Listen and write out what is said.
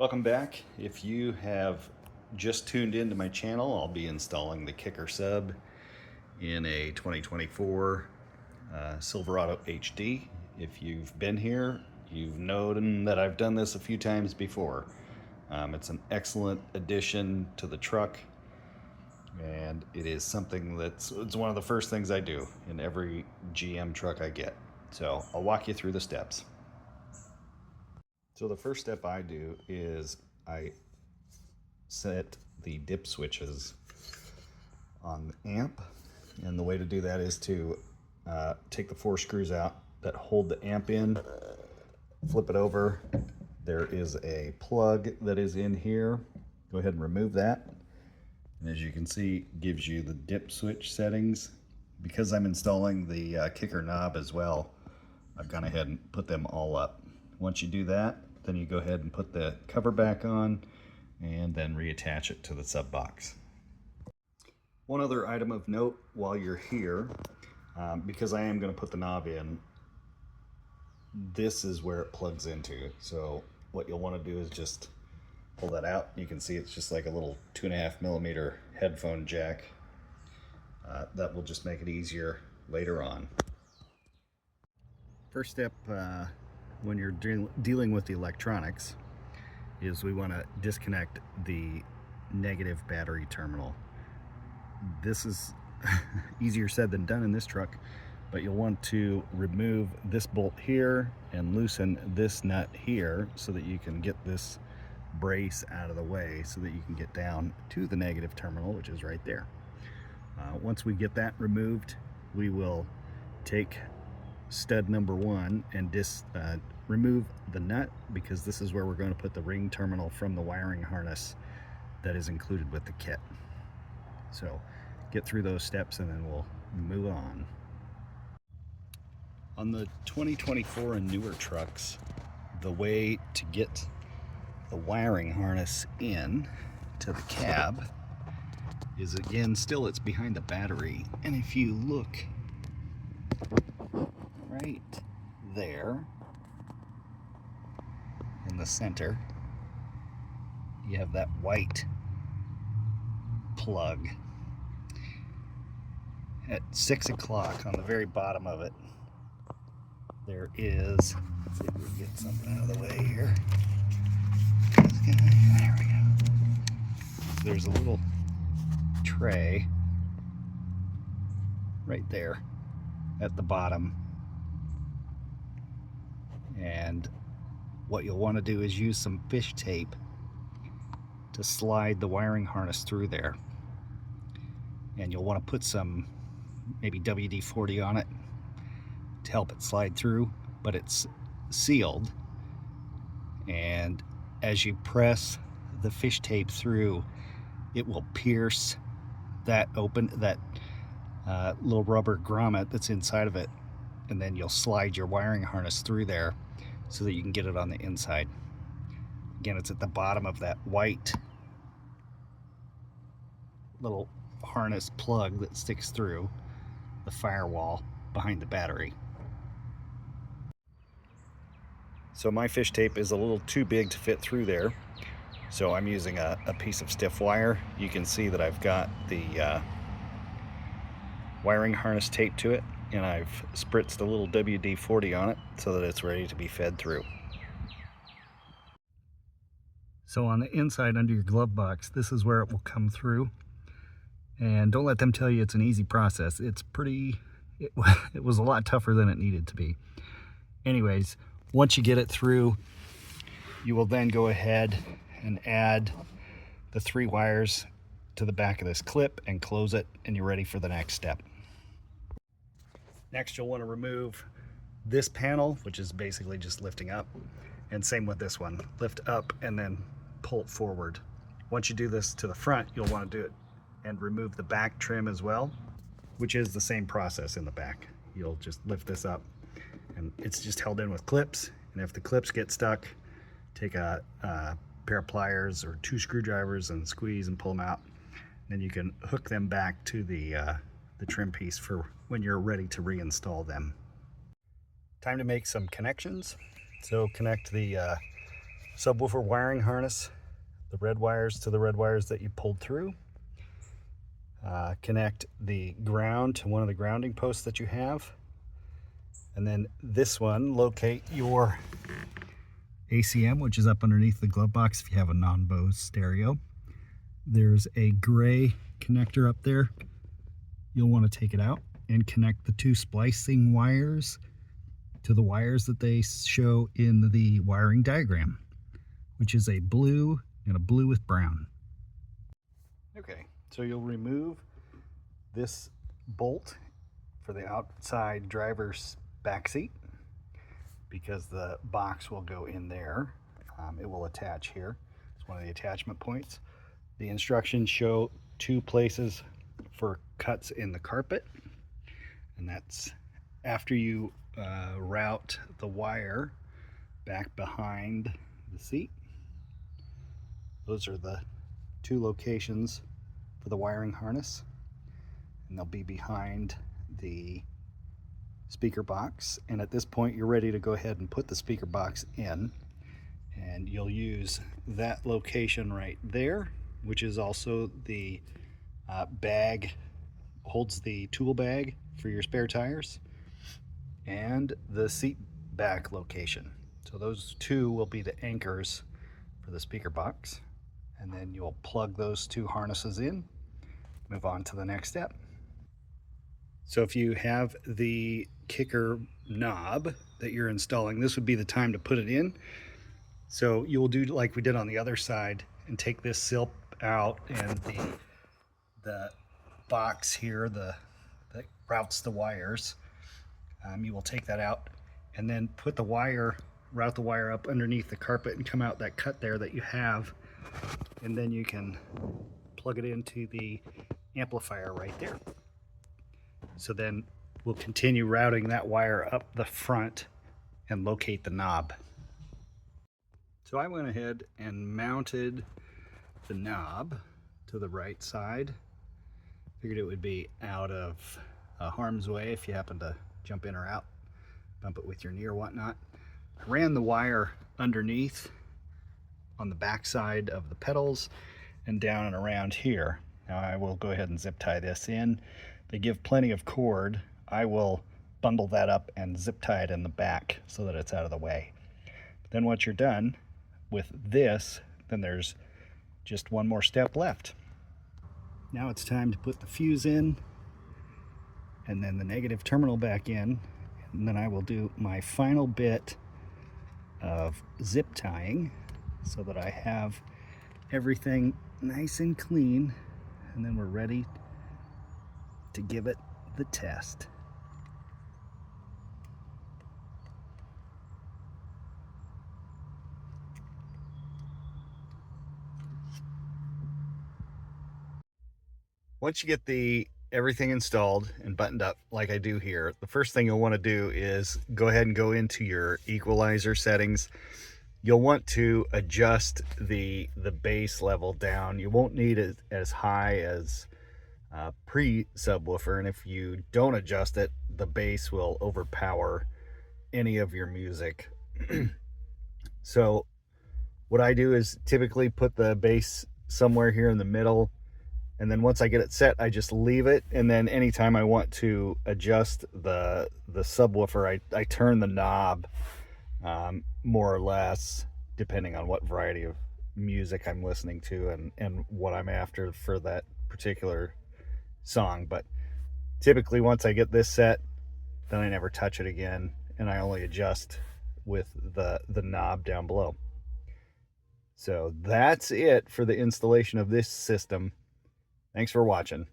Welcome back. If you have just tuned into my channel, I'll be installing the kicker sub in a 2024 Silverado HD. If you've been here, you've known that I've done this a few times before. It's an excellent addition to the truck, and it is something it's one of the first things I do in every GM truck I get. So I'll walk you through the steps. So the first step I do is I set the dip switches on the amp, and the way to do that is to take the 4 screws out that hold the amp in, flip it over. There is a plug that is in here. Go ahead and remove that, and as you can see, it gives you the dip switch settings. Because I'm installing the kicker knob as well, I've gone ahead and put them all up. Once you do that, then you go ahead and put the cover back on and then reattach it to the sub box. One other item of note while you're here, because I am going to put the knob in, this is where it plugs into. So what you'll want to do is just pull that out. You can see it's just like a little 2.5mm headphone jack. That will just make it easier later on. First step when you're dealing with the electronics is we want to disconnect the negative battery terminal. This is easier said than done in this truck, but you'll want to remove this bolt here and loosen this nut here so that you can get this brace out of the way so that you can get down to the negative terminal, which is right there. Once we get that removed, we will take stud number 1 and remove the nut, because this is where we're going to put the ring terminal from the wiring harness that is included with the kit. So get through those steps and then we'll move on. On the 2024 and newer trucks, the way to get the wiring harness in to the cab is, again, still it's behind the battery, and if you look right there in the center, you have that white plug. At 6 o'clock on the very bottom of it, there is, let's see if we can get something out of the way here. There we go. There's a little tray right there at the bottom, and what you'll want to do is use some fish tape to slide the wiring harness through there, and you'll want to put some maybe WD-40 on it to help it slide through, but it's sealed, and as you press the fish tape through, it will pierce that little rubber grommet that's inside of it, and then you'll slide your wiring harness through there so that you can get it on the inside. Again, it's at the bottom of that white little harness plug that sticks through the firewall behind the battery. So my fish tape is a little too big to fit through there, so I'm using a piece of stiff wire. You can see that I've got the wiring harness taped to it, and I've spritzed a little WD-40 on it so that it's ready to be fed through. So on the inside under your glove box, this is where it will come through, and don't let them tell you it's an easy process. It was a lot tougher than it needed to be. Anyways, once you get it through, you will then go ahead and add the 3 wires to the back of this clip and close it, and you're ready for the next step. Next, you'll want to remove this panel, which is basically just lifting up, and same with this one. Lift up and then pull it forward. Once you do this to the front, you'll want to do it and remove the back trim as well, which is the same process in the back. You'll just lift this up, and it's just held in with clips, and if the clips get stuck, take a pair of pliers or 2 screwdrivers and squeeze and pull them out. Then you can hook them back to the trim piece for when you're ready to reinstall them. Time to make some connections. So connect the subwoofer wiring harness, the red wires to the red wires that you pulled through. Connect the ground to one of the grounding posts that you have. And then this one, locate your ACM, which is up underneath the glove box if you have a non-Bose stereo. There's a gray connector up there. You'll want to take it out and connect the two splicing wires to the wires that they show in the wiring diagram, which is a blue and a blue with brown. Okay, so you'll remove this bolt for the outside driver's back seat because the box will go in there. It will attach here. It's one of the attachment points. The instructions show two places for cuts in the carpet, and that's after you route the wire back behind the seat. Those are the two locations for the wiring harness, and they'll be behind the speaker box. And at this point you're ready to go ahead and put the speaker box in, and you'll use that location right there, which is also the bag, holds the tool bag for your spare tires, and the seat back location. So those two will be the anchors for the speaker box, and then you'll plug those two harnesses in, move on to the next step. So if you have the kicker knob that you're installing, this would be the time to put it in. So you'll do like we did on the other side and take this silk out, and the box here that routes the wires, you will take that out and then put the wire, route the wire up underneath the carpet and come out that cut there that you have, and then you can plug it into the amplifier right there. So then we'll continue routing that wire up the front and locate the knob. So I went ahead and mounted the knob to the right side. Figured it would be out of harm's way if you happen to jump in or out, bump it with your knee or whatnot. I ran the wire underneath on the back side of the pedals and down and around here. Now I will go ahead and zip tie this in. They give plenty of cord. I will bundle that up and zip tie it in the back so that it's out of the way. But then once you're done with this, then there's just one more step left. Now it's time to put the fuse in and then the negative terminal back in, and then I will do my final bit of zip tying so that I have everything nice and clean, and then we're ready to give it the test. Once you get everything installed and buttoned up like I do here, the first thing you'll want to do is go ahead and go into your equalizer settings. You'll want to adjust the bass level down. You won't need it as high as pre-subwoofer, and if you don't adjust it, the bass will overpower any of your music. So what I do is typically put the bass somewhere here in the middle, and then once I get it set, I just leave it, and then anytime I want to adjust the subwoofer, I turn the knob more or less, depending on what variety of music I'm listening to and what I'm after for that particular song. But typically once I get this set, then I never touch it again, and I only adjust with the knob down below. So that's it for the installation of this system. Thanks for watching.